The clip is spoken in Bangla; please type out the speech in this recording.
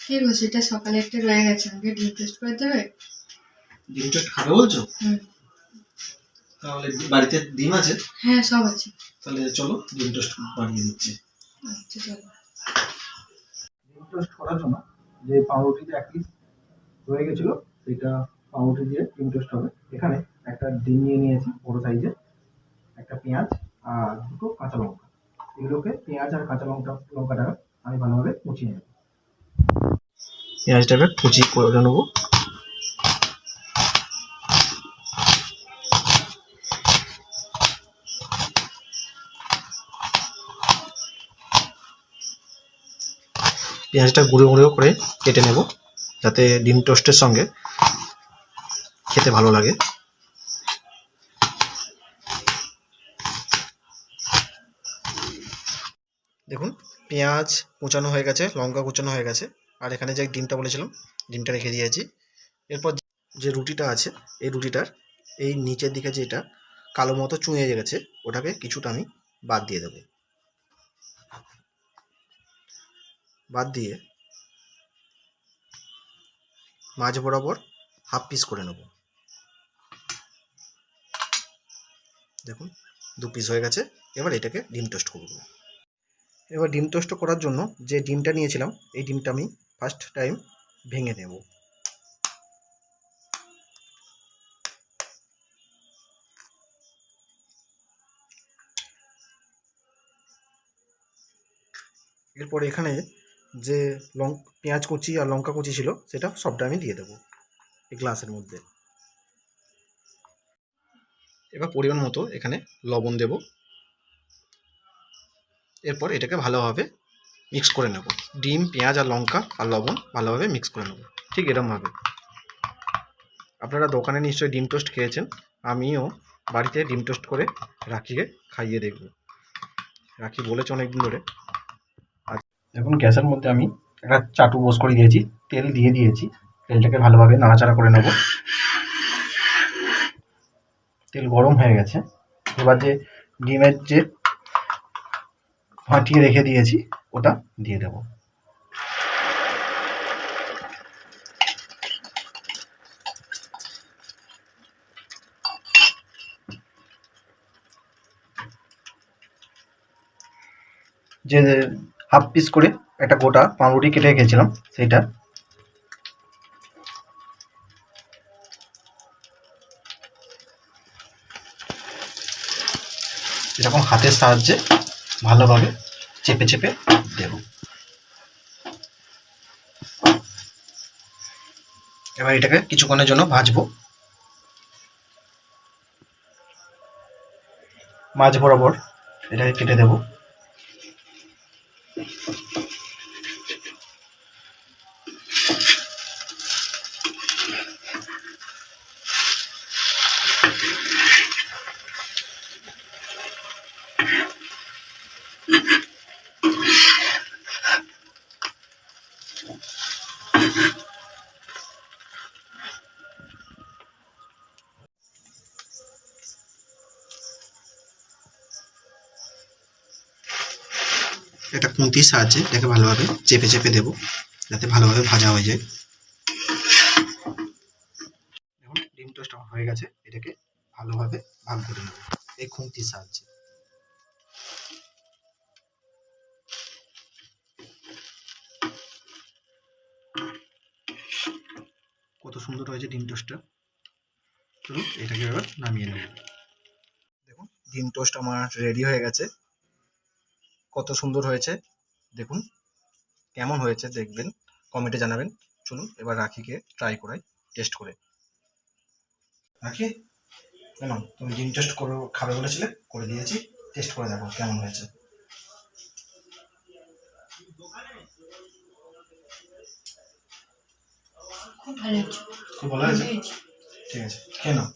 কি বলছো, এটা সকালে একটা রয়ে গেছে, আমাকে ডিম টোস্ট করে দেবে? ডিম টোস্ট খাবে বলছো? তাহলে বাড়িতে ডিম আছে? হ্যাঁ, সব আছে। তাহলে চলো ডিম টোস্ট বানিয়ে দিচ্ছি। আচ্ছা চলো। ডিম টোস্ট করার জন্য যে পাউরুটিতে এক পিস রয়ে গেছিল সেটা পাউরুটি দিয়ে ডিম টোস্ট হবে। এখানে একটা ডিম নিয়ে নিয়েছি বড় সাইজের, একটা পেঁয়াজ আর দুটো কাঁচা লঙ্কা। এগুলোকে পেঁয়াজ আর কাঁচা লঙ্কাটা আমি ভালোভাবে কুচিয়ে নেব। পেঁয়াজটাকে কুচি করে নেবো। পেঁয়াজটা গুঁড়ো গুঁড়ো করে কেটে নেব যাতে ডিম টোস্টের সঙ্গে খেতে ভালো লাগে। দেখুন পেঁয়াজ কুচানো হয়ে গেছে, লঙ্কা কুচানো হয়ে গেছে, আর এখানে যে ডিমটা বলেছিলাম ডিমটা রেখে দিয়েছি। এরপর যে রুটিটা আছে এই রুটিটার এই নিচের দিকে যেটা কালো মতো চুঁয়ে গেছে ওটাকে কিছুটা আমি বাদ দিয়ে দেব। বাদ দিয়ে মাঝ বরাবর হাফ পিস করে নেব। দেখুন 2 পিস হয়ে গেছে। এবার এটাকে ডিম টোস্ট করব। এবার ডিম টোস্ট করার জন্য যে ডিমটা নিয়েছিলাম এই ডিমটা আমি ফার্স্ট টাইম ভেঙে নেব। এরপর এখানে যে পেঁয়াজ কুচি আর লঙ্কা কুচি ছিল সেটা সবটা আমি দিয়ে দেবো এই গ্লাসের মধ্যে। এবার পরিমাণ মতো এখানে লবণ দেব। এরপর এটাকে ভালোভাবে মিক্স করে নেব। ডিম, পেঁয়াজ আর লঙ্কা আর লবণ ভালোভাবে মিক্স করে নেব, ঠিক এরকমভাবে। আপনারা দোকানে নিশ্চয়ই ডিম টোস্ট খেয়েছেন, আমিও বাড়িতে ডিম টোস্ট করে রাখিকে খাইয়ে দেখব। রাখি বলেছে অনেকদিন ধরে। এখন গ্যাসের মধ্যে আমি একটা চাটু বোস করে দিয়েছি, তেল দিয়ে দিয়েছি। তেলটাকে ভালোভাবে নাড়াচাড়া করে নেব। তেল গরম হয়ে গেছে। এবার যে ডিমের যে ফাটিয়ে রেখে দিয়েছি ওটা দিয়ে দেব। যে হাফ পিস করে একটা গোটা পাউরুটি কেটে রেখেছিলাম সেটা এরকম হাতের সাহায্যে ভালোভাবে চেপে চেপে দেব। এবার এটাকে কিছুক্ষণের জন্য ভাজবো। মাঝ বরাবর এটাকে কেটে দেব। এটা খুন্তির সাহায্যে এটাকে ভালোভাবে চেপে চেপে দেব যাতে ভালোভাবে ভাজা হয়ে যায়। এখন ডিম টোস্ট হয়ে গেছে, এটাকে ভালোভাবে ভাগ করে নেব এই খুন্তির সাহায্যে। কত সুন্দর হয়েছে ডিম টোস্টটা। চলুন এটাকে এবার নামিয়ে নেব। দেখুন ডিম টোস্ট আমার রেডি হয়ে গেছে। কত সুন্দর হয়েছে দেখুন। কেমন হয়েছে দেখবেন, কমেন্টে জানাবেন। চলুন এবার রাখিকে ট্রাই করাই, টেস্ট করে। রাখি কেন তুমি ডিম টেস্ট করে খাবে বলেছিলে, করে দিয়েছি, টেস্ট করে দেখো কেমন হয়েছে। খুব ভালো হয়েছে। খুব ভালো হয়েছে, ঠিক আছে খেয়ে নাও।